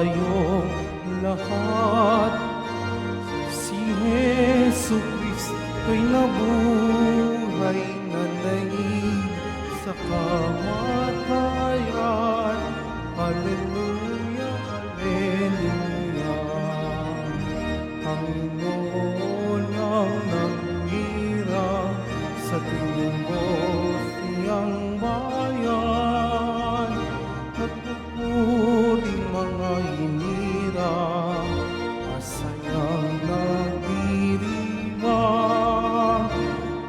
tayong lahat. Si Jesu Kristo'y nabuhay na naging sa kamatayan. Hallelujah, Hallelujah. Panginoon ang nanghirap sa tinubos niyang bayan. Nagpupuring mga hinirang masayang nagdiriwang.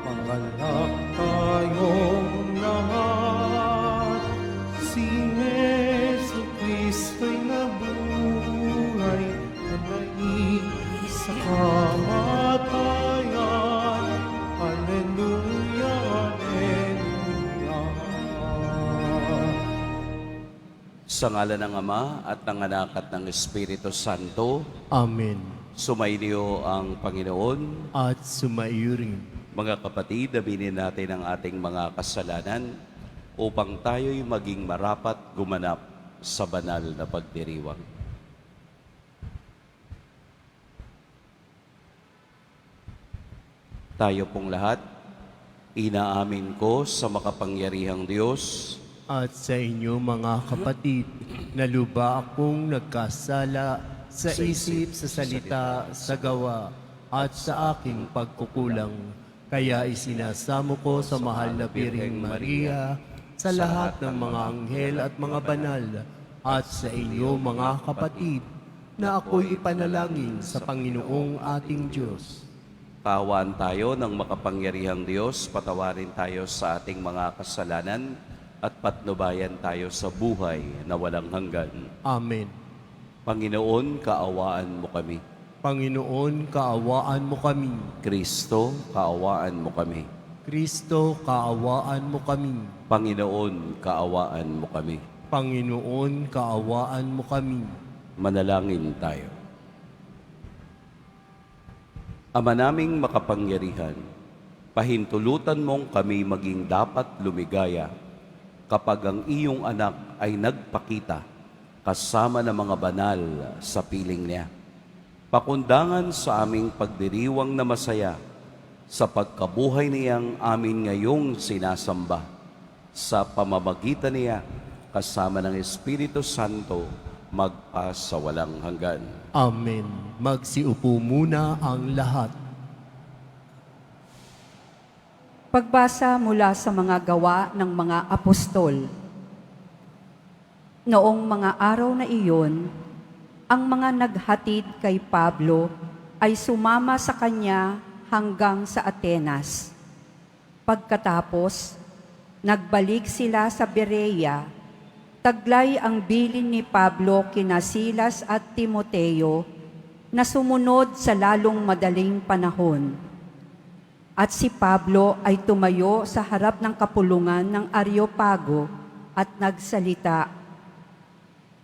Pangalak tayong lahat. Si Jesu Kristo'y nabuhay na naging sa kamatayan. Hallelujah, Hallelujah. Sa ngalan ng Ama at ng Anak at ng Espiritu Santo, Amen. sumainyo ang Panginoon. At sumaiyo rin. Mga kapatid, aminin natin ang ating mga kasalanan upang tayo'y maging marapat gumanap sa banal na pagdiriwang. Tayo pong lahat, inaamin ko sa makapangyarihang Diyos At sa inyo mga kapatid, na luba akong nagkasala sa isip, sa salita, sa gawa, at sa aking pagkukulang. Kaya isinasamo ko sa mahal na Birheng Maria, sa lahat ng mga anghel at mga banal, at sa inyo mga kapatid, na ako'y ipanalangin sa Panginoong ating Diyos. Kaawaan tayo ng makapangyarihang Diyos, patawarin tayo sa ating mga kasalanan at patnubayan tayo sa buhay na walang hanggan. Amen. Panginoon, kaawaan mo kami. Panginoon, kaawaan mo kami. Kristo, kaawaan mo kami. Kristo, kaawaan mo kami. Panginoon, kaawaan mo kami. Panginoon, kaawaan mo kami. Manalangin tayo. Ama naming makapangyarihan, pahintulutan mong kami maging dapat lumigaya kapag ang iyong anak ay nagpakita kasama ng mga banal sa piling niya. Pakundangan sa aming pagdiriwang na masaya sa pagkabuhay niyang amin ngayong sinasamba. Sa pamamagitan niya kasama ng Espiritu Santo magpa sa walang hanggan. Amen. Magsiupo muna ang lahat. Pagbasa mula sa mga gawa ng mga apostol. Noong mga araw na iyon, ang mga naghatid kay Pablo ay sumama sa kanya hanggang sa Atenas. Pagkatapos, nagbalik sila sa Berea. Taglay ang bilin ni Pablo kina Silas at Timoteo na sumunod sa lalong madaling panahon. At si Pablo ay tumayo sa harap ng kapulungan ng Areopago at nagsalita,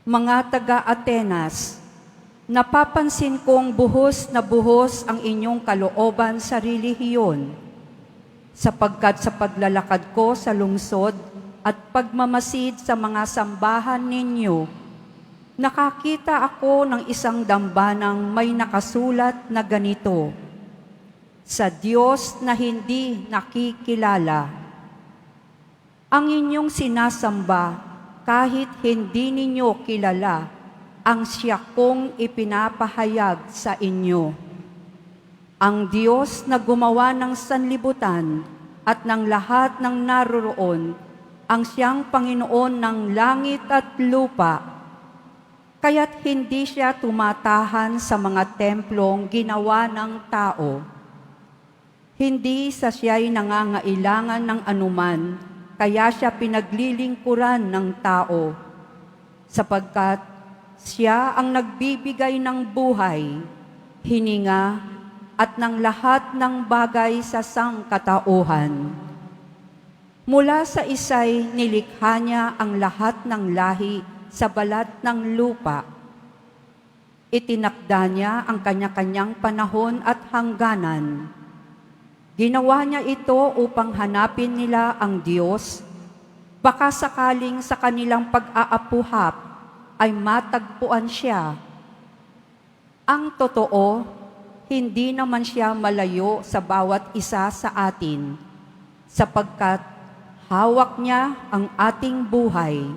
"Mga taga-Atenas, napapansin kong buhos na buhos ang inyong kalooban sa relihiyon, sapagkat sa paglalakad ko sa lungsod at pagmamasid sa mga sambahan ninyo, nakakita ako ng isang dambanang may nakasulat na ganito, sa Diyos na hindi nakikilala. Ang inyong sinasamba, kahit hindi ninyo kilala, ang siya kong ipinapahayag sa inyo. Ang Diyos na gumawa ng sanlibutan at ng lahat ng naroroon, ang siyang Panginoon ng langit at lupa, kaya't hindi siya tumatahan sa mga templong ginawa ng tao. Hindi sa siya'y nangangailangan ng anuman, kaya siya pinaglilingkuran ng tao, sapagkat siya ang nagbibigay ng buhay, hininga, at ng lahat ng bagay sa sangkatauhan. Mula sa isay, nilikha niya ang lahat ng lahi sa balat ng lupa. Itinakda niya ang kanya-kanyang panahon at hangganan. Ginawa niya ito upang hanapin nila ang Diyos, baka sakaling sa kanilang pag-aapuhap ay matagpuan siya. Ang totoo, hindi naman siya malayo sa bawat isa sa atin, sapagkat hawak niya ang ating buhay,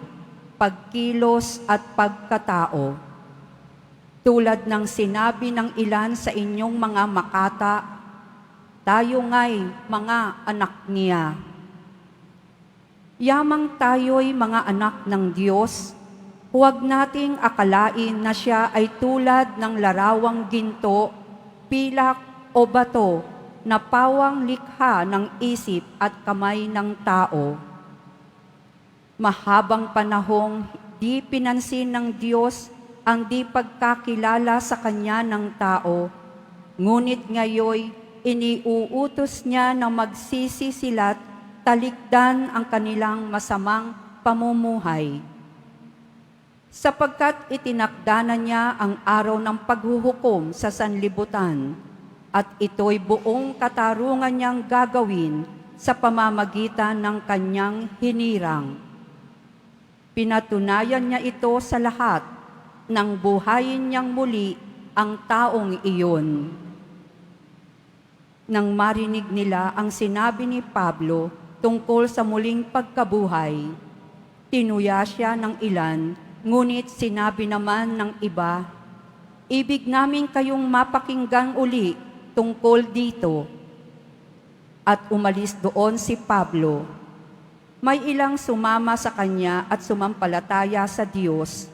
pagkilos at pagkatao. Tulad ng sinabi ng ilan sa inyong mga makata, tayo nga'y mga anak niya. Yamang tayo'y mga anak ng Diyos, huwag nating akalain na siya ay tulad ng larawang ginto, pilak o bato na pawang likha ng isip at kamay ng tao. Mahabang panahong di pinansin ng Diyos ang di pagkakilala sa Kanya ng tao, ngunit ngayoy iniuutos niya na magsisi sila't talikdan ang kanilang masamang pamumuhay. Sapagkat itinakda na niya ang araw ng paghuhukom sa sanlibutan, at ito'y buong katarungan niyang gagawin sa pamamagitan ng kanyang hinirang. Pinatunayan niya ito sa lahat nang buhayin niyang muli ang taong iyon. Nang marinig nila ang sinabi ni Pablo tungkol sa muling pagkabuhay, tinuya siya ng ilan, ngunit sinabi naman ng iba, ibig namin kayong mapakinggan uli tungkol dito. At umalis doon si Pablo. May ilang sumama sa kanya at sumampalataya sa Diyos.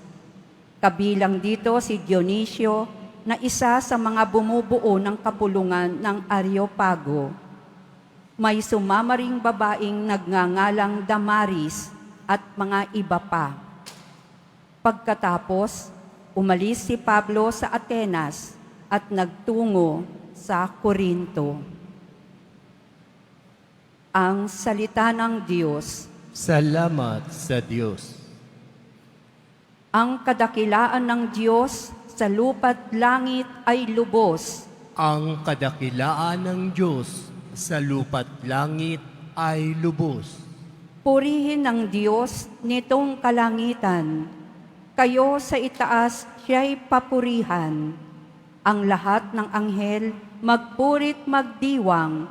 Kabilang dito si Dionisio na isa sa mga bumubuo ng kapulungan ng Areopago. May sumama ring babaeng nagngangalang Damaris at mga iba pa. Pagkatapos, umalis si Pablo sa Atenas at nagtungo sa Corinto. Ang salita ng Diyos. Salamat sa Diyos. Ang kadakilaan ng Diyos sa lupa't langit ay lubos. Ang kadakilaan ng Diyos sa lupa't langit ay lubos. Purihin ng Diyos nitong kalangitan. Kayo sa itaas siya'y papurihan. Ang lahat ng anghel magpurit magdiwang,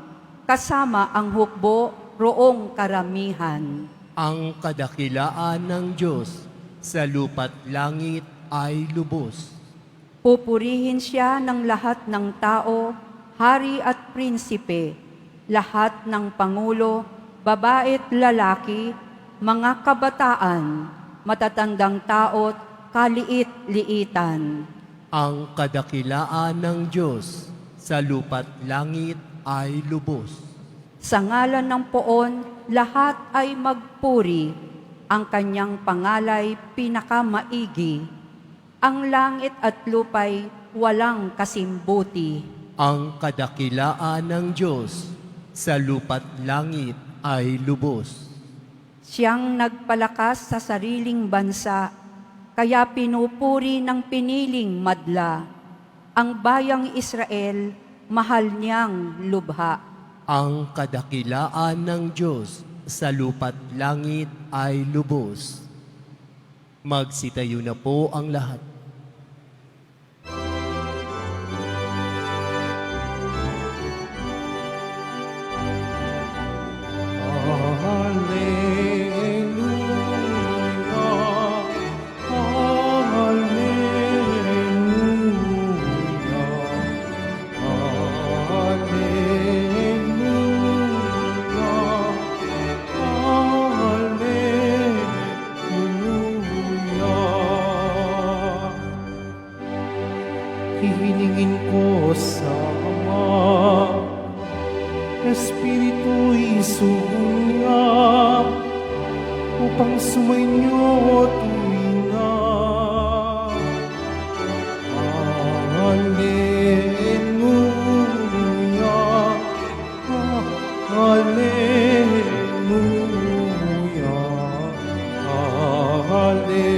kasama ang hukbo roong karamihan. Ang kadakilaan ng Diyos sa lupa't langit ay lubos. Pupurihin siya ng lahat ng tao, hari at prinsipe, lahat ng pangulo, babae't lalaki, mga kabataan, matatandang tao't kaliit-liitan. Ang kadakilaan ng Diyos sa lupa't langit ay lubos. Sa ngalan ng poon, lahat ay magpuri. Ang kanyang pangalay pinakamaigi. Ang langit at lupay walang kasimbuti. Ang kadakilaan ng Diyos sa lupa't langit ay lubos. Siyang nagpalakas sa sariling bansa, kaya pinupuri ng piniling madla. Ang bayang Israel, mahal niyang lubha. Ang kadakilaan ng Diyos sa lupa't langit ay lubos. Magsitayo na po ang lahat. Hihilingin ko sa Ama, Espiritu'y sunya, upang sumainyo tuwina. Alleluia, Alleluia, Alleluia.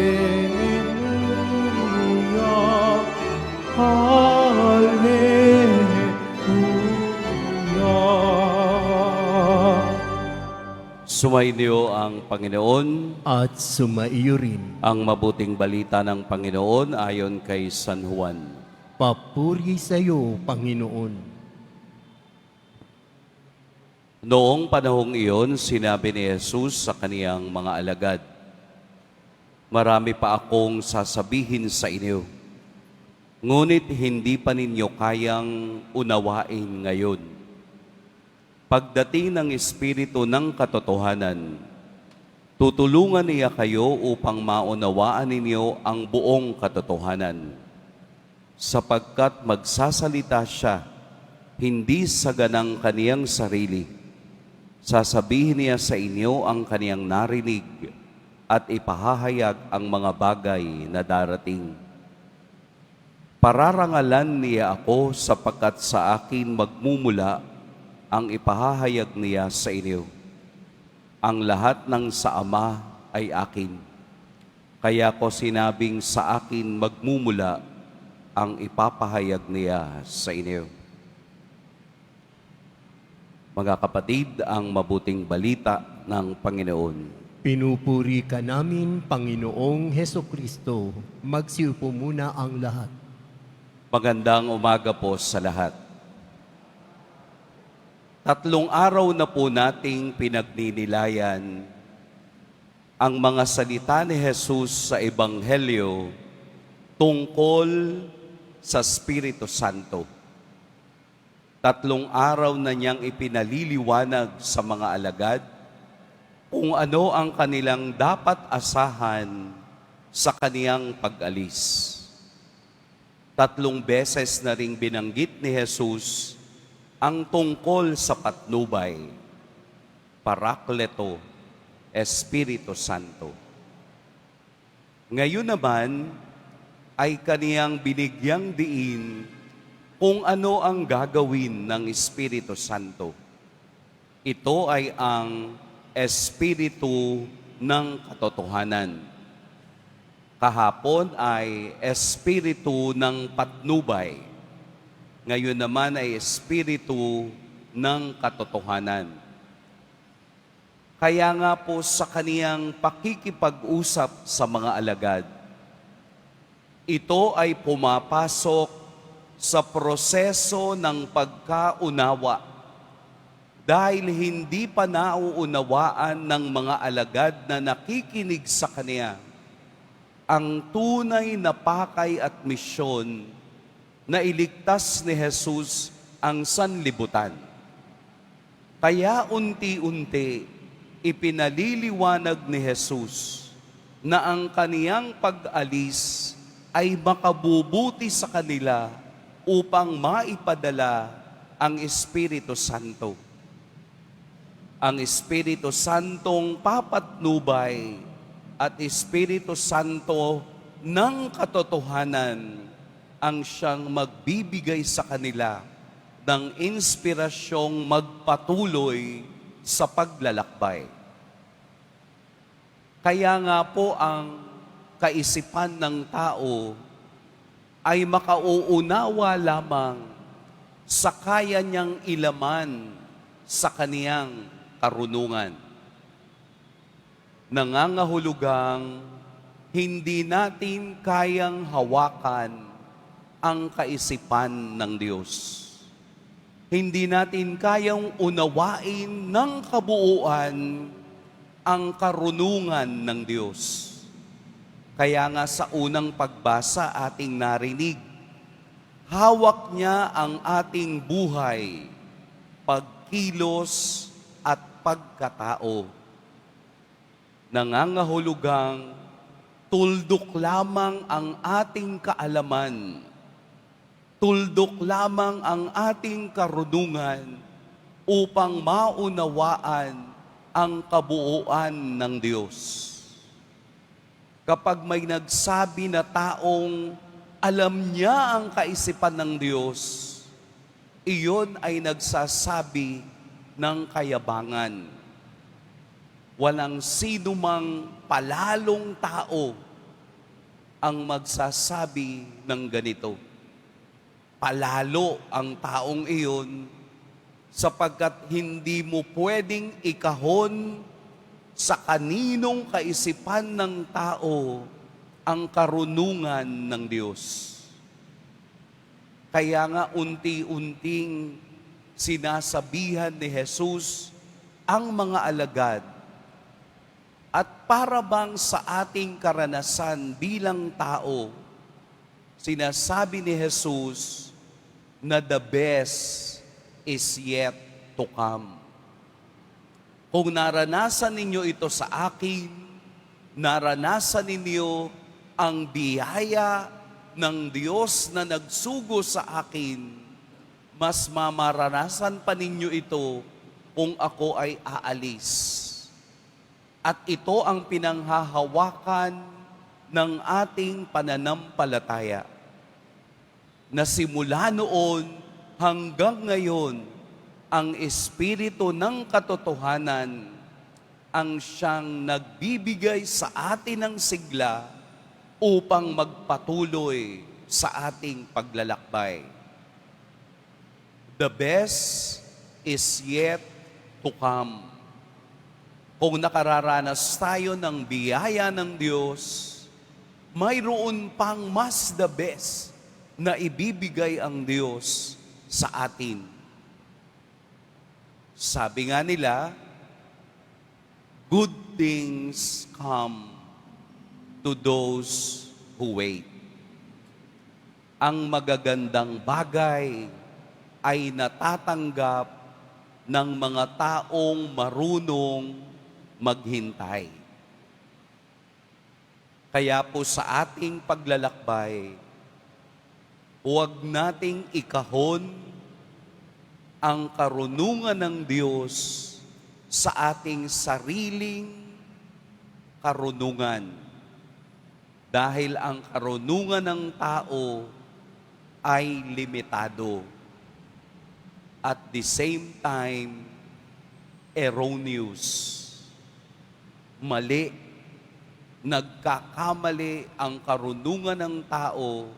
Sumainyo ang Panginoon, at sumaiyo rin. ang mabuting balita ng Panginoon ayon kay San Juan. Papuri sa iyo, Panginoon. Noong panahong iyon, sinabi ni Jesus sa kaniyang mga alagad, "Marami pa akong sasabihin sa inyo, ngunit hindi pa ninyo kayang unawain ngayon. Pagdating ng Espiritu ng Katotohanan, tutulungan niya kayo upang maunawaan ninyo ang buong katotohanan, sapagkat magsasalita siya hindi sa ganang kaniyang sarili. Sasabihin niya sa inyo ang kaniyang narinig at ipahahayag ang mga bagay na darating. Pararangalan niya ako sapagkat sa akin magmumula ang ipahahayag niya sa inyo. Ang lahat ng sa Ama ay akin. Kaya ko sinabing sa akin magmumula ang ipapahayag niya sa inyo." Mga kapatid, ang mabuting balita ng Panginoon. Pinupuri ka namin, Panginoong Heso Kristo. Magsiupo muna ang lahat. Magandang umaga po sa lahat. 3 araw na po nating pinagninilayan ang mga salita ni Jesus sa Ebanghelyo tungkol sa Espiritu Santo. 3 araw na niyang ipinaliliwanag sa mga alagad kung ano ang kanilang dapat asahan sa kaniyang pag-alis. 3 beses na ring binanggit ni Jesus ang tungkol sa patnubay, Parakleto, Espiritu Santo. Ngayon naman ay kaniyang binigyang diin kung ano ang gagawin ng Espiritu Santo. Ito ay ang Espiritu ng Katotohanan. Kahapon ay Espiritu ng Patnubay. Ngayon naman ay Espiritu ng Katotohanan. Kaya nga po sa kaniyang pakikipag-usap sa mga alagad, ito ay pumapasok sa proseso ng pagkaunawa dahil hindi pa nauunawaan ng mga alagad na nakikinig sa kaniya ang tunay na pakay at misyon na iligtas ni Jesus ang sanlibutan. Kaya unti-unti ipinaliliwanag ni Jesus na ang kaniyang pag-alis ay makabubuti sa kanila upang maipadala ang Espiritu Santo. Ang Espiritu Santong papatnubay at Espiritu Santo ng katotohanan ang siyang magbibigay sa kanila ng inspirasyong magpatuloy sa paglalakbay. Kaya nga po ang kaisipan ng tao ay makauunawa lamang sa kaya niyang ilaman sa kaniyang karunungan. Nangangahulugang hindi natin kayang hawakan ang kaisipan ng Diyos. Hindi natin kayang unawain ng kabuuan ang karunungan ng Diyos. Kaya nga sa unang pagbasa ating narinig, hawak niya ang ating buhay, pagkilos at pagkatao. Nangangahulugang tuldok lamang ang ating kaalaman, tuldok lamang ang ating karunungan upang maunawaan ang kabuuan ng Diyos. Kapag may nagsabi na taong alam niya ang kaisipan ng Diyos, iyon ay nagsasabi ng kayabangan. Walang sino mang palalong tao ang magsasabi ng ganito. Palalo ang taong iyon sapagkat hindi mo pwedeng ikahon sa kaninong kaisipan ng tao ang karunungan ng Diyos. Kaya nga unti-unting sinasabihan ni Jesus ang mga alagad, at para bang sa ating karanasan bilang tao, sinasabi ni Jesus na the best is yet to come. Kung naranasan ninyo ito sa akin, naranasan ninyo ang biyaya ng Diyos na nagsugo sa akin, mas mamaranasan pa ninyo ito kung ako ay aalis. At ito ang pinanghahawakan ng ating pananampalataya, na simula noon hanggang ngayon, ang Espiritu ng katotohanan ang siyang nagbibigay sa atin ng sigla upang magpatuloy sa ating paglalakbay. The best is yet to come. Kung nakararanas tayo ng biyaya ng Diyos, mayroon pang mas the best na ibibigay ang Diyos sa atin. Sabi nga nila, good things come to those who wait. Ang magagandang bagay ay natatanggap ng mga taong marunong maghintay. Kaya po sa ating paglalakbay, huwag nating ikahon ang karunungan ng Diyos sa ating sariling karunungan. Dahil ang karunungan ng tao ay limitado. At the same time, erroneous. Mali, nagkakamali ang karunungan ng tao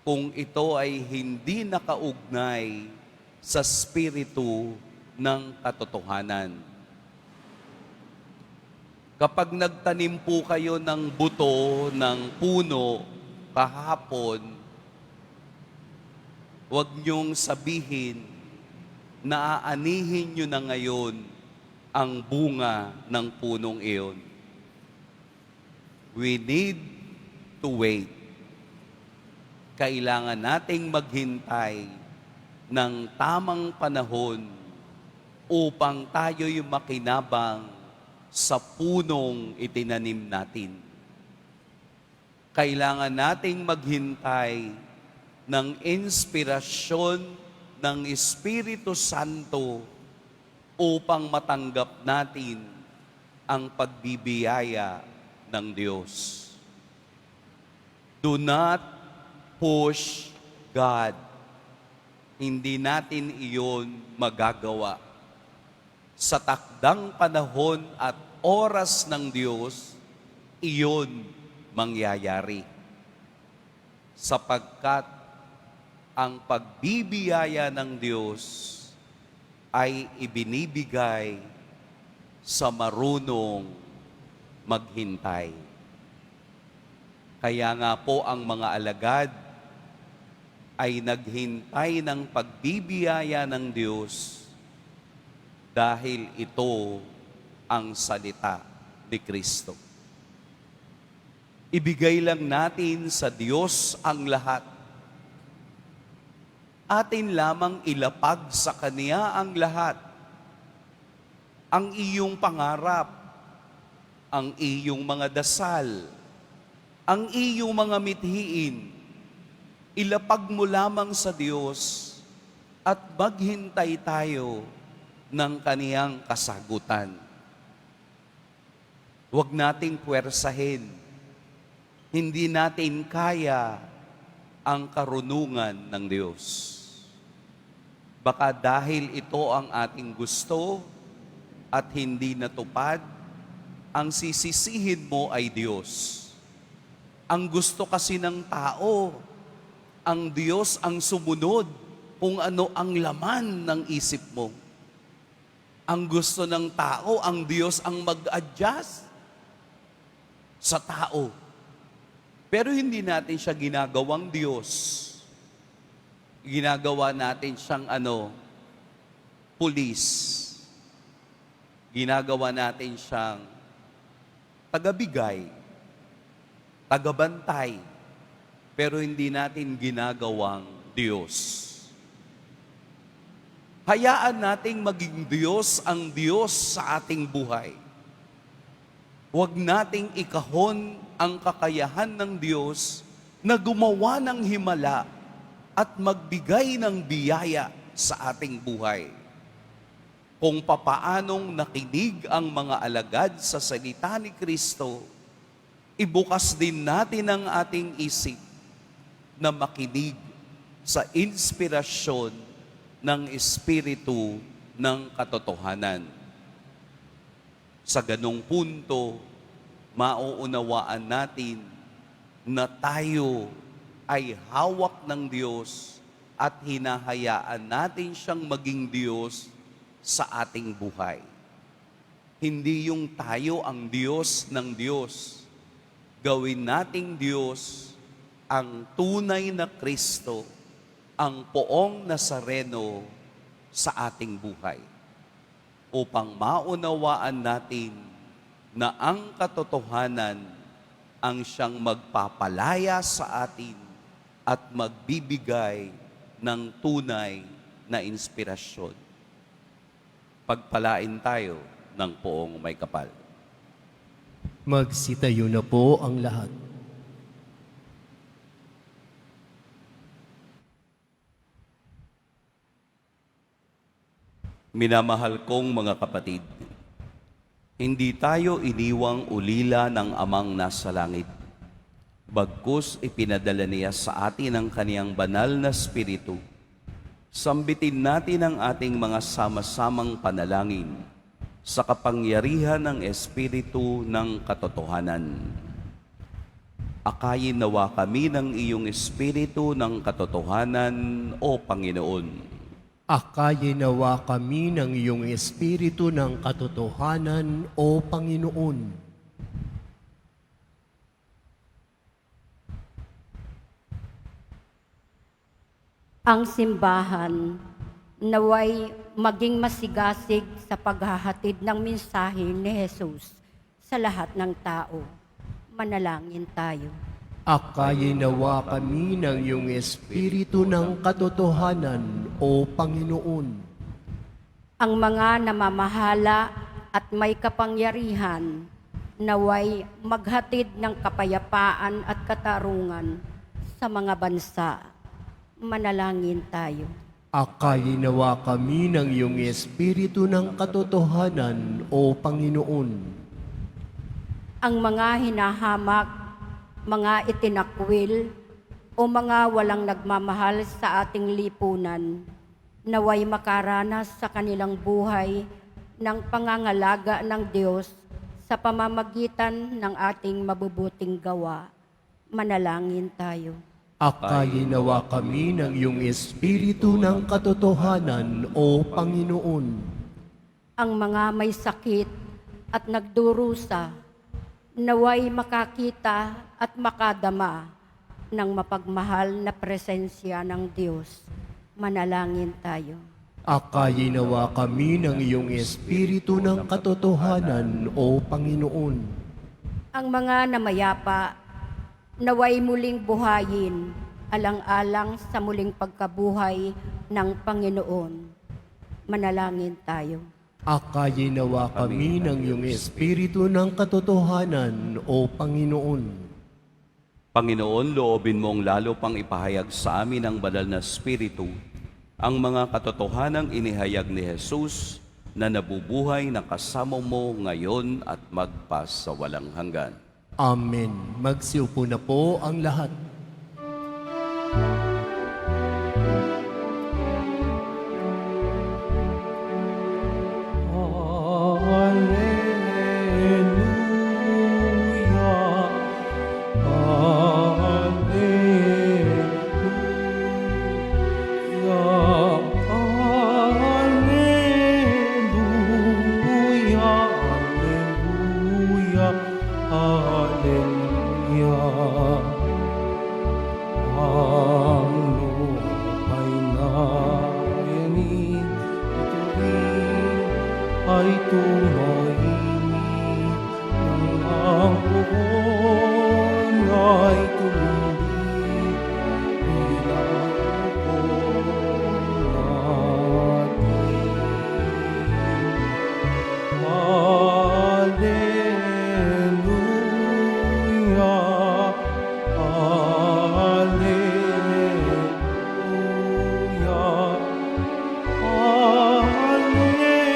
kung ito ay hindi nakaugnay sa spiritu ng katotohanan. Kapag nagtanim po kayo ng buto ng puno kahapon, huwag niyong sabihin na aanihin niyo na ngayon ang bunga ng punong iyon. We need to wait. Kailangan nating maghintay ng tamang panahon upang tayo'y makinabang sa punong itinanim natin. Kailangan nating maghintay ng inspirasyon ng Espiritu Santo upang matanggap natin ang pagbibiyaya ng Diyos. Do not push God. Hindi natin iyon magagawa. Sa takdang panahon at oras ng Diyos, iyon mangyayari. Sapagkat ang pagbibiyaya ng Diyos ay ibinibigay sa marunong maghintay. Kaya nga po ang mga alagad ay naghintay ng pagbibiyaya ng Diyos dahil ito ang salita ni Kristo. Ibigay lang natin sa Diyos ang lahat. Atin lamang ilapag sa Kanya ang lahat. Ang iyong pangarap, ang iyong mga dasal, ang iyong mga mithiin, ilapag mo lamang sa Diyos at maghintay tayo ng Kaniyang kasagutan. Huwag nating puwersahin. Hindi natin kaya ang karunungan ng Diyos. Baka dahil ito ang ating gusto at hindi natupad, ang sisisihin mo ay Diyos. Ang gusto kasi ng tao, ang Diyos ang sumunod kung ano ang laman ng isip mo. Ang gusto ng tao, ang Diyos ang mag-adjust sa tao. Pero hindi natin siya ginagawang Diyos. Ginagawa natin siyang pulis. Ginagawa natin siyang tagabigay, tagabantay, pero hindi natin ginagawang Diyos. Hayaan nating maging Diyos ang Diyos sa ating buhay. Huwag nating ikahon ang kakayahan ng Diyos na gumawa ng himala at magbigay ng biyaya sa ating buhay. Kung papaanong nakinig ang mga alagad sa salita ni Kristo, ibukas din natin ang ating isip na makinig sa inspirasyon ng Espiritu ng katotohanan. Sa ganong punto, mauunawaan natin na tayo ay hawak ng Diyos at hinahayaan natin siyang maging Diyos sa ating buhay. Hindi yung tayo ang Diyos ng Diyos. Gawin nating Diyos ang tunay na Kristo, ang poong Nazareno sa ating buhay, upang maunawaan natin na ang katotohanan ang siyang magpapalaya sa atin at magbibigay ng tunay na inspirasyon. Pagpalain tayo ng poong may kapal. Magsitayo na po ang lahat. Minamahal kong mga kapatid, hindi tayo iniwang ulila ng Amang nasa langit. Bagkus ipinadala niya sa atin ang kaniyang banal na Espiritu. Sambitin natin ang ating mga sama-samang panalangin sa kapangyarihan ng Espiritu ng katotohanan. Akayin nawa kami ng iyong Espiritu ng katotohanan, O Panginoon. Akayin nawa kami ng iyong Espiritu ng katotohanan, O Panginoon. Ang simbahan naway maging masigasig sa paghahatid ng mensahe ni Jesus sa lahat ng tao. Manalangin tayo. Akayin nawa kami ng iyong Espiritu ng katotohanan, O Panginoon. Ang mga namamahala at may kapangyarihan naway maghatid ng kapayapaan at katarungan sa mga bansa. Manalangin tayo. Akayin nawa kami ng iyong Espiritu ng katotohanan, O Panginoon. Ang mga hinahamak, mga itinakwil, o mga walang nagmamahal sa ating lipunan, naway makaranas sa kanilang buhay ng pangangalaga ng Diyos sa pamamagitan ng ating mabubuting gawa. Manalangin tayo. Akayin nawa kami ng iyong Espiritu ng katotohanan, O Panginoon. Ang mga may sakit at nagdurusa, naway makakita at makadama ng mapagmahal na presensya ng Diyos. Manalangin tayo. Akayin nawa kami ng iyong Espiritu ng katotohanan, O Panginoon. Ang mga namayapa, naway muling buhayin, alang-alang sa muling pagkabuhay ng Panginoon. Manalangin tayo. Akayin nawa kami ng iyong Espiritu ng katotohanan, O Panginoon. Panginoon, loobin mong lalo pang ipahayag sa amin ang banal na Espiritu, ang mga katotohanang inihayag ni Jesus na nabubuhay na kasama mo ngayon at magpasawalang hanggan. Amen. Magsiupo na po ang lahat. Alleluia, alleluia, alleluia. ay tumahimik, nang ang buwan ay tumindi, bilang bukong natin. Alleluia, Alleluia, Alleluia, Alleluia,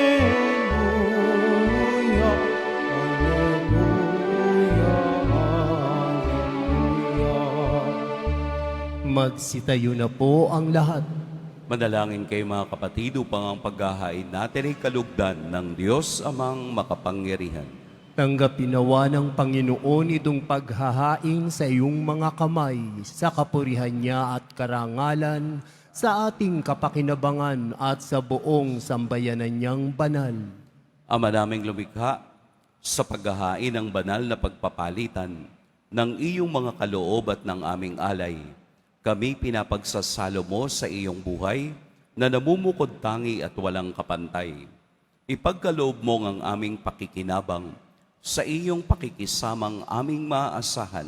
Alleluia. Magsitayo na po ang lahat. Manalangin kayo mga kapatid upang ang paghahain natin ay kalugdan ng Diyos amang makapangyarihan. Tanggapin nawa ng Panginoon itong paghahain sa iyong mga kamay sa kapurihan niya at karangalan sa ating kapakinabangan at sa buong sambayanan niyang banal. Ama naming lumikha, sa paghahain ng banal na pagpapalitan ng iyong mga kaloob at ng aming alay, kami pinapagsasalo mo sa iyong buhay na namumukod tangi at walang kapantay. Ipagkaloob mo ang aming pakikinabang sa iyong pakikisamang aming maaasahan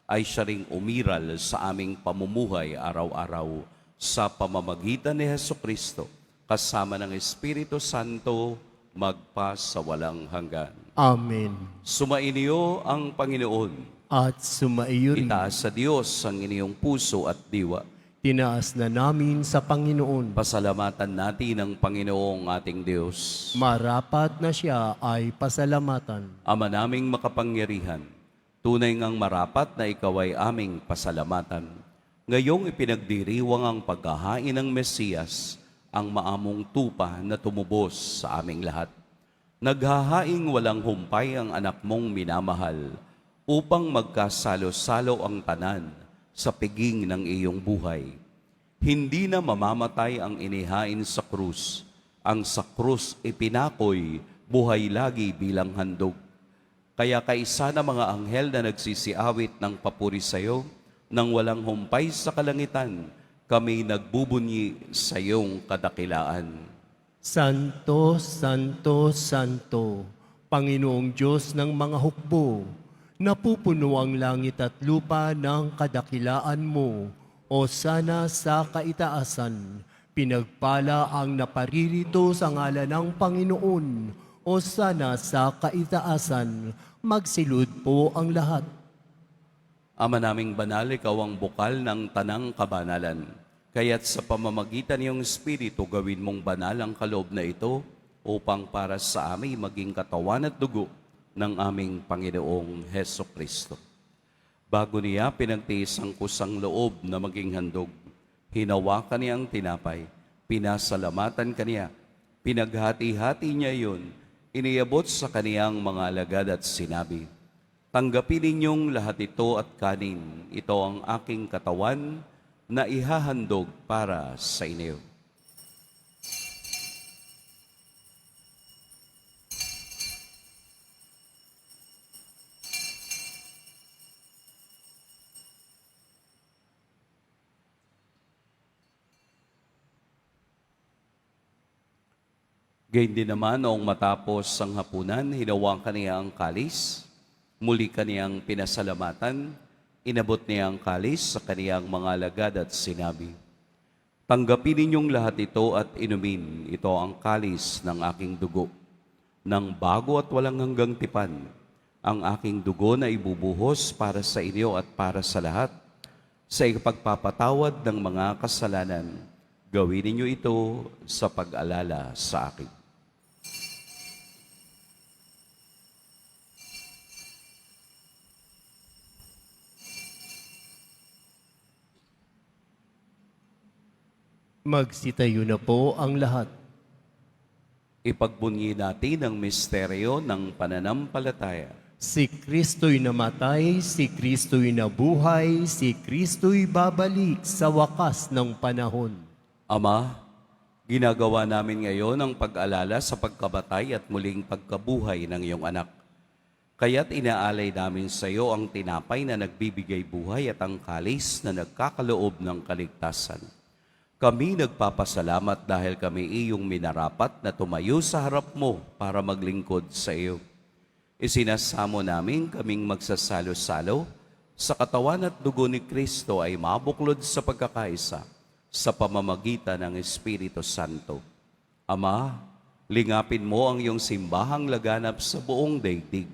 ay siya ring umiral sa aming pamumuhay araw-araw sa pamamagitan ni Hesukristo kasama ng Espiritu Santo magpa sa walang hanggan. Amen. Sumainyo ang Panginoon. At sumaiyo rin. Itaas sa Diyos ang inyong puso at diwa. Tinaas na namin sa Panginoon. Pasalamatan natin ang Panginoong ating Diyos. Marapat na siya ay pasalamatan. Ama naming makapangyarihan, tunay ngang marapat na ikaw ay aming pasalamatan. Ngayong ipinagdiriwang ang paghahain ng Mesiyas, ang maamong tupa na tumubos sa aming lahat. Naghahaing walang humpay ang anak mong minamahal, upang magkasalo-salo ang tanan sa piging ng iyong buhay. Hindi na mamamatay ang inihain sa krus. Ang sa krus ipinakoy, buhay lagi bilang handog. Kaya kaisa na mga anghel na nagsisiawit ng papuri sa iyo, nang walang humpay sa kalangitan, kami nagbubunyi sa iyong kadakilaan. Santo, Santo, Santo, Panginoong Diyos ng mga hukbo, napupuno ang langit at lupa ng kadakilaan mo, o sana sa kaitaasan. Pinagpala ang naparirito sa ngalan ng Panginoon, o sana sa kaitaasan. Magsilud po ang lahat. Ama naming banal, ikaw ang bukal ng tanang kabanalan. Kaya't sa pamamagitan ng Espiritu, gawin mong banal ang kaloob na ito upang para sa amin maging katawan at dugo ng aming Panginoong Hesukristo. Bago niya pinagtiis ang kusang loob na maging handog, hinawakan niya ang tinapay, pinasalamatan kaniya, pinaghati-hati niya iyon, iniabot sa kaniyang mga alagad at sinabi, "Tanggapin ninyong lahat ito at kanin, ito ang aking katawan na ihahandog para sa inyo." Gayun din naman, noong matapos ang hapunan, hinawakan niya ang kalis, muli kaniyang pinasalamatan, inabot niya ang kalis sa kaniyang mga alagad at sinabi, "Tanggapin ninyong lahat ito at inumin, ito ang kalis ng aking dugo, ng bago at walang hanggang tipan, ang aking dugo na ibubuhos para sa inyo at para sa lahat, sa ipagpapatawad ng mga kasalanan. Gawin ninyo ito sa pag-alala sa akin." Magsitayo na po ang lahat. Ipagbunyi natin ang misteryo ng pananampalataya. Si Kristo'y namatay, si Kristo'y nabuhay, si Kristo'y babalik sa wakas ng panahon. Ama, ginagawa namin ngayon ang pag-alala sa pagkabatay at muling pagkabuhay ng iyong anak. Kaya't inaalay namin sa iyo ang tinapay na nagbibigay buhay at ang kalis na nagkakaloob ng kaligtasan. Kami nagpapasalamat dahil kami iyong minarapat na tumayo sa harap mo para maglingkod sa iyo. Isinasamo namin kaming magsasalo-salo sa katawan at dugo ni Kristo ay mabuklod sa pagkakaisa sa pamamagitan ng Espiritu Santo. Ama, lingapin mo ang iyong simbahang laganap sa buong daigdig.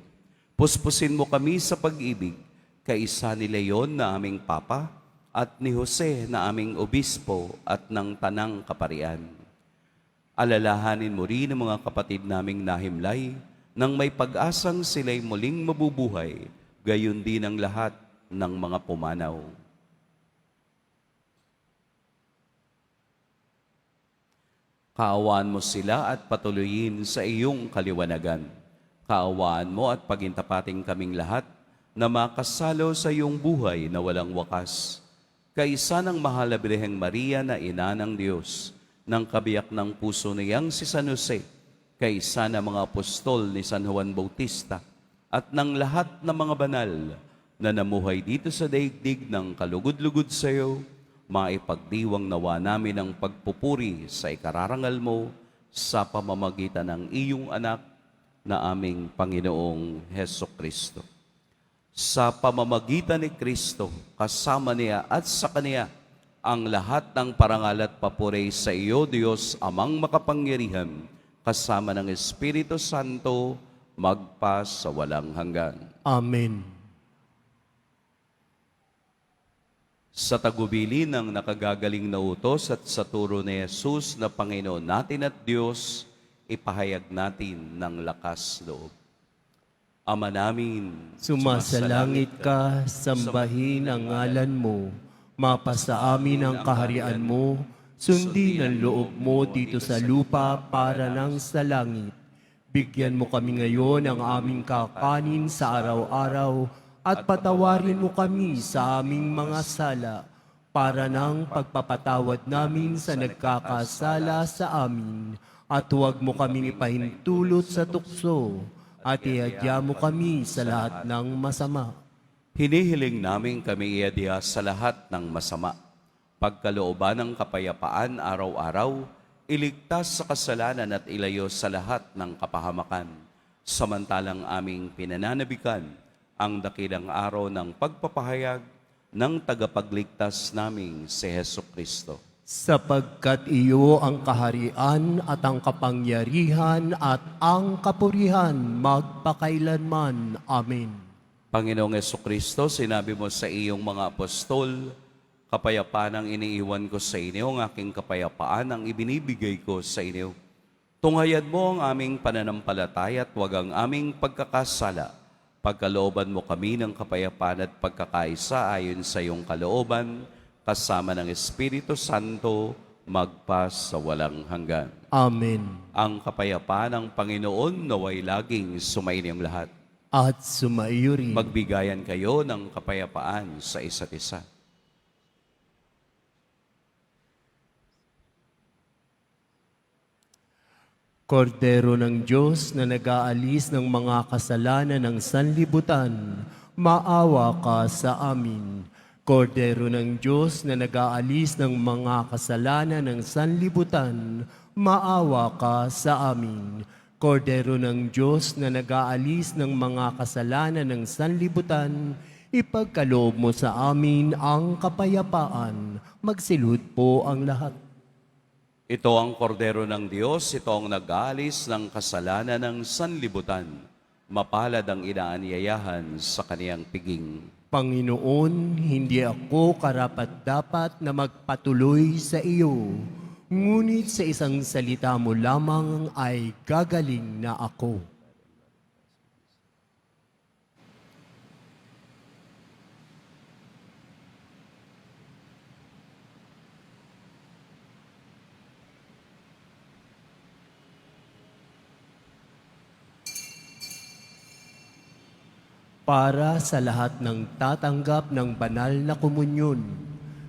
Puspusin mo kami sa pag-ibig, kaisa ni Leon na aming Papa at ni Jose na aming Obispo at ng Tanang Kaparian. Alalahanin mo rin ang mga kapatid naming nahimlay nang may pag-asang sila'y muling mabubuhay, gayon din ang lahat ng mga pumanaw. Kaawaan mo sila at patuloyin sa iyong kaliwanagan. Kaawaan mo at pagintapating kaming lahat na makasalo sa iyong buhay na walang wakas. Kaisa ng mahal na Birheng Maria na ina ng Diyos, ng kabiyak ng puso niyang si San Jose, kaisa ng mga apostol ni San Juan Bautista, at ng lahat ng mga banal na namuhay dito sa daigdig ng kalugod-lugod sa iyo, maipagdiwang nawa namin ang pagpupuri sa ikararangal mo sa pamamagitan ng iyong anak na aming Panginoong Hesukristo. Sa pamamagitan ni Kristo, kasama niya at sa Kaniya, ang lahat ng parangal at papuri sa iyo, Diyos, Amang makapangyarihan, kasama ng Espiritu Santo, magpa sa walang hanggan. Amen. Sa tagubili ng nakagagaling na utos at sa turo ni Jesus na Panginoon natin at Diyos, ipahayag natin ng lakas loob. Ama namin, Sumasalangit ka, sambahin ang ngalan mo. Mapasa amin ang kaharian mo. Sundin ang loob mo dito sa lupa para nang sa langit. Bigyan mo kami ngayon ng aming kakanin sa araw-araw at patawarin mo kami sa aming mga sala para nang pagpapatawad namin sa nagkakasala sa amin. At huwag mo kaming ipahintulot sa tukso at ihadya mo kami sa lahat ng masama. hinihiling namin kami iadya sa lahat ng masama. Pagkalooban ng kapayapaan araw-araw, iligtas sa kasalanan at ilayo sa lahat ng kapahamakan. Samantalang aming pinananabikan ang dakilang araw ng pagpapahayag ng tagapagligtas naming si Hesukristo. Sapagkat iyo ang kaharian at ang kapangyarihan at ang kapurihan magpakailanman. Amen. Panginoong Hesukristo, sinabi mo sa iyong mga apostol, kapayapaan ang iniiwan ko sa inyo, ang aking kapayapaan ang ibinibigay ko sa inyo. Tunghayan mo ang aming pananampalataya at huwag ang aming pagkakasala. Pagkalooban mo kami ng kapayapaan at pagkakaisa ayon sa iyong kalooban, kasama ng Espiritu Santo, magpa sa walang hanggan. Amen. Ang kapayapaan ng Panginoon naway laging sumainyong lahat. At sumaiyo rin. Magbigayan kayo ng kapayapaan sa isa't isa. Kordero ng Diyos na nag-aalis ng mga kasalanan ng sanlibutan, maawa ka sa amin. Kordero ng Diyos na nag-aalis ng mga kasalanan ng sanlibutan, maawa ka sa amin. Kordero ng Diyos na nag-aalis ng mga kasalanan ng sanlibutan, ipagkaloob mo sa amin ang kapayapaan. Magsilud po ang lahat. Ito ang kordero ng Diyos, ito ang nag-aalis ng kasalanan ng sanlibutan. Mapalad ang inaanyayahan sa kaniyang piging. Panginoon, hindi ako karapat-dapat na magpatuloy sa iyo. Ngunit sa isang salita mo lamang ay gagaling na ako. Para sa lahat ng tatanggap ng banal na komunyon,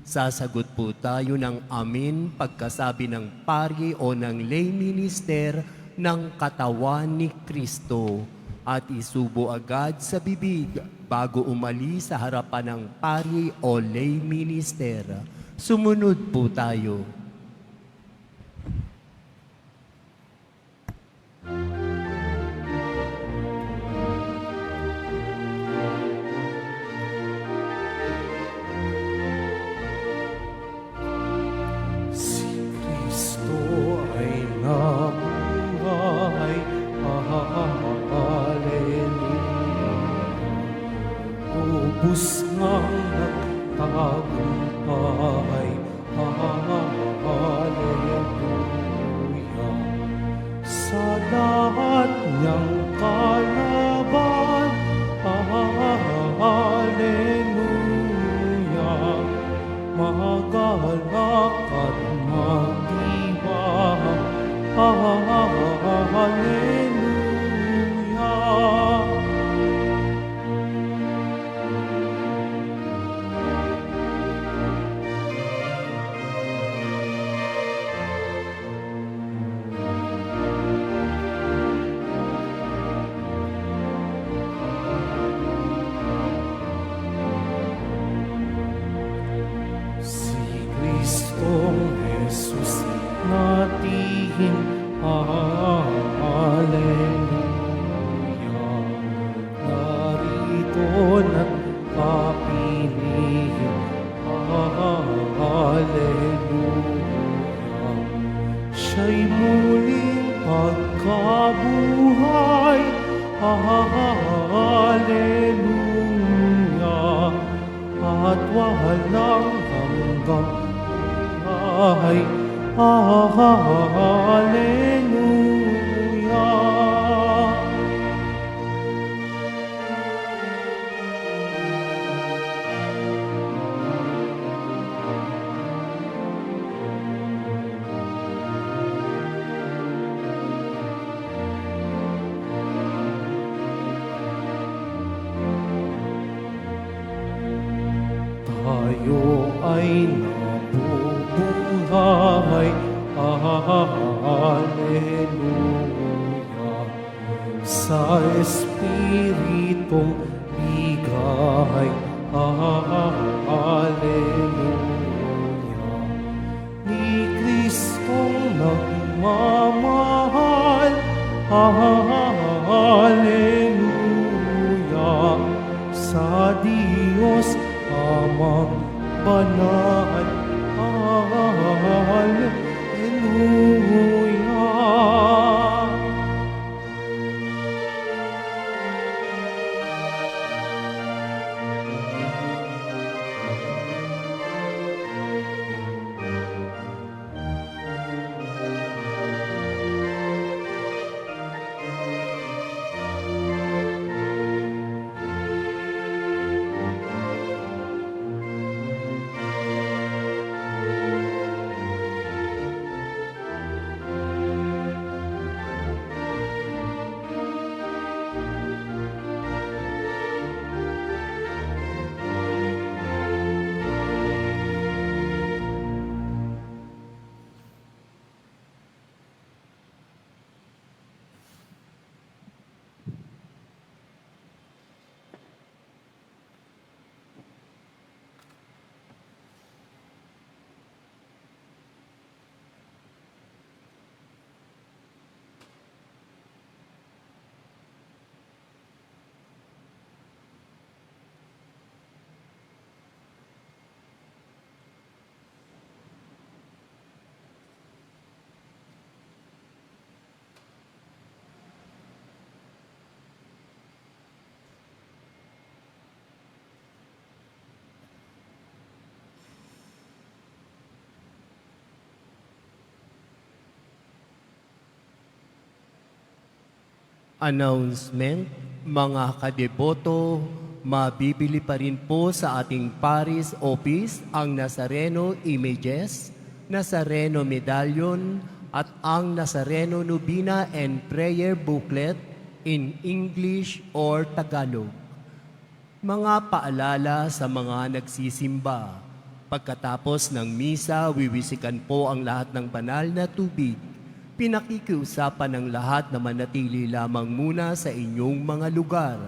sasagot po tayo ng amin pagkasabi ng pari o ng lay minister ng katawan ni Kristo at isubo agad sa bibig bago umalis sa harapan ng pari o lay minister. Sumunod po tayo. lubos ngang nagtagumpay. Hallelujah. Sa lahat niyang kalaban, hallelujah. Magalak at magdiwang, hallelujah. Si Kristong Jesus natin, hallelujah. Narito na't papiliin, hallelujah. Siya'y muling pagkabuhay, hallelujah. At walang hanggang buhay, hallelujah. Tayo ay nabubuhay, hallelujah. Sa Espiritong bigay, hallelujah. Ni Kristong nagmamahal, hallelujah. Sa Diyos Amang banal, hallelujah. Announcement, mga kadeboto, mabibili pa rin po sa ating Paris office ang Nazareno images, Nazareno medallion, at ang Nazareno Novena and Prayer booklet in English or Tagalog. Mga paalala sa mga nagsisimba. Pagkatapos ng misa, wiwisikan po ang lahat ng banal na tubig. Pinakikiusapan ng lahat na manatili lamang muna sa inyong mga lugar.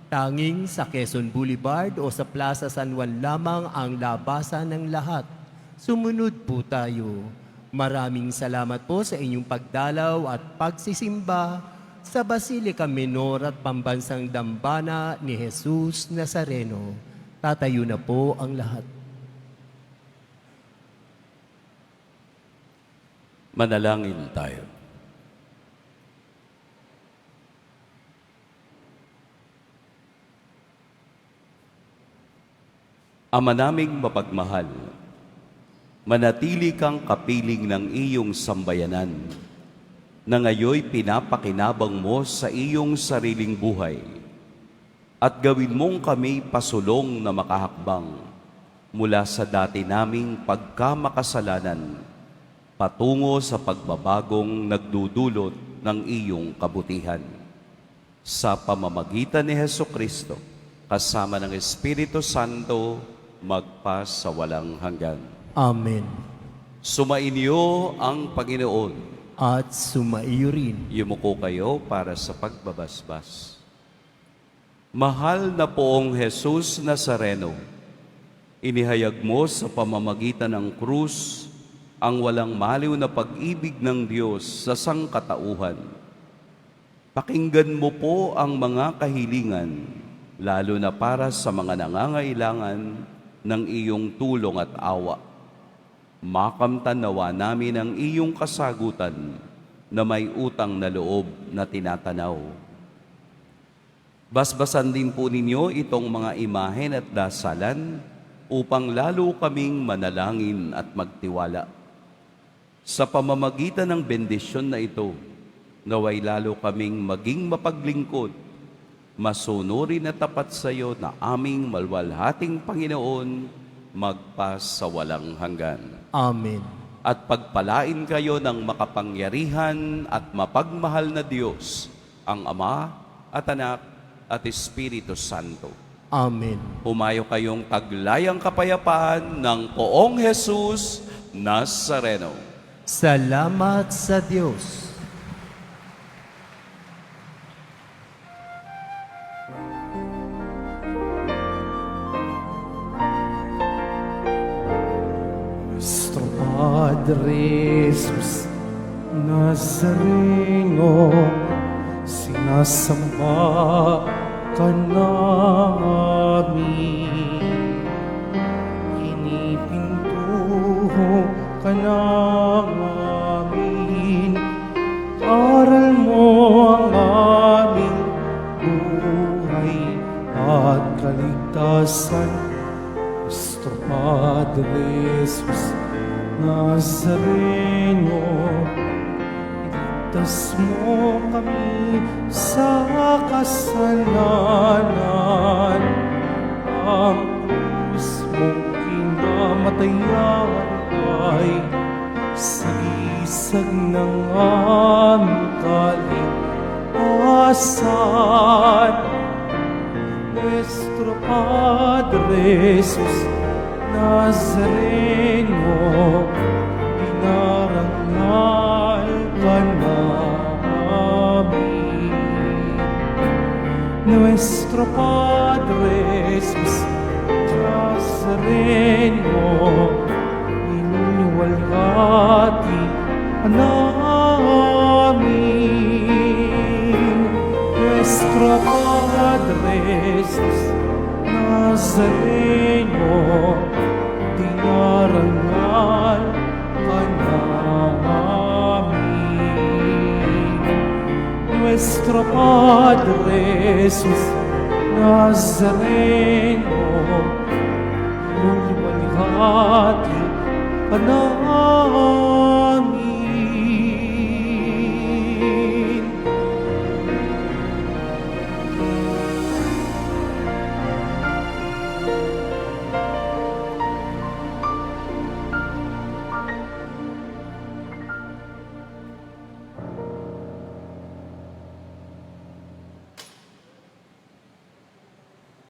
Tanging sa Quezon Boulevard o sa Plaza San Juan lamang ang labasan ng lahat. Sumunod po tayo. Maraming salamat po sa inyong pagdalaw at pagsisimba sa Basilica Minor at Pambansang Dambana ni Jesus Nazareno. Tatayo na po ang lahat. Manalangin tayo. Ama naming mapagmahal, manatili kang kapiling ng iyong sambayanan na ngayoy pinapakinabang mo sa iyong sariling buhay at gawin mong kami pasulong na makahakbang mula sa dati naming pagkamakasalanan patungo sa pagbabagong nagdudulot ng iyong kabutihan. Sa pamamagitan ni Hesukristo, kasama ng Espiritu Santo, magpa sa walang hanggan. Amen. Sumainyo ang Panginoon. At sumaiyo rin. Yumuko kayo para sa pagbabasbas. Mahal na poong Jesus Nazareno, inihayag mo sa pamamagitan ng krus ang walang maliw na pag-ibig ng Diyos sa sangkatauhan. Pakinggan mo po ang mga kahilingan, lalo na para sa mga nangangailangan ng iyong tulong at awa. Makamtan nawa namin ang iyong kasagutan na may utang na loob na tinatanaw. Basbasan din po ninyo itong mga imahen at dasalan upang lalo kaming manalangin at magtiwala. Sa pamamagitan ng bendisyon na ito, naway lalo kaming maging mapaglingkod, masunurin at tapat sa iyo na aming malwalhating Panginoon, magpa sa walang hanggan. Amen. At pagpalain kayo ng makapangyarihan at mapagmahal na Diyos, ang Ama at Anak at Espiritu Santo. Amen. Humayo kayong taglayang kapayapaan ng poong Jesus Nazareno. Salamat sa Diyos. Nuestro Padre Jesus Nazareno, sinasamba ka namin. Pinipintuho ka namin. Aral mo ang aming buhay at kaligtasan. Nuestro Padre Jesus Nazareno, iligtas mo kami sa kasalanan. Ang krus mong kinamatayan ay sagisag ng aming kaligtasan. Nuestro Padre Jesus Nazareno, dinarangal ka namin. Nuestro Padre Jesus Nazareno, iniwalhati ka namin. Nuestro Padre Jesus Nazareno, dinarangal ka namin. Nuestro Padre Jesus Nazareno, lumalihati ka namin.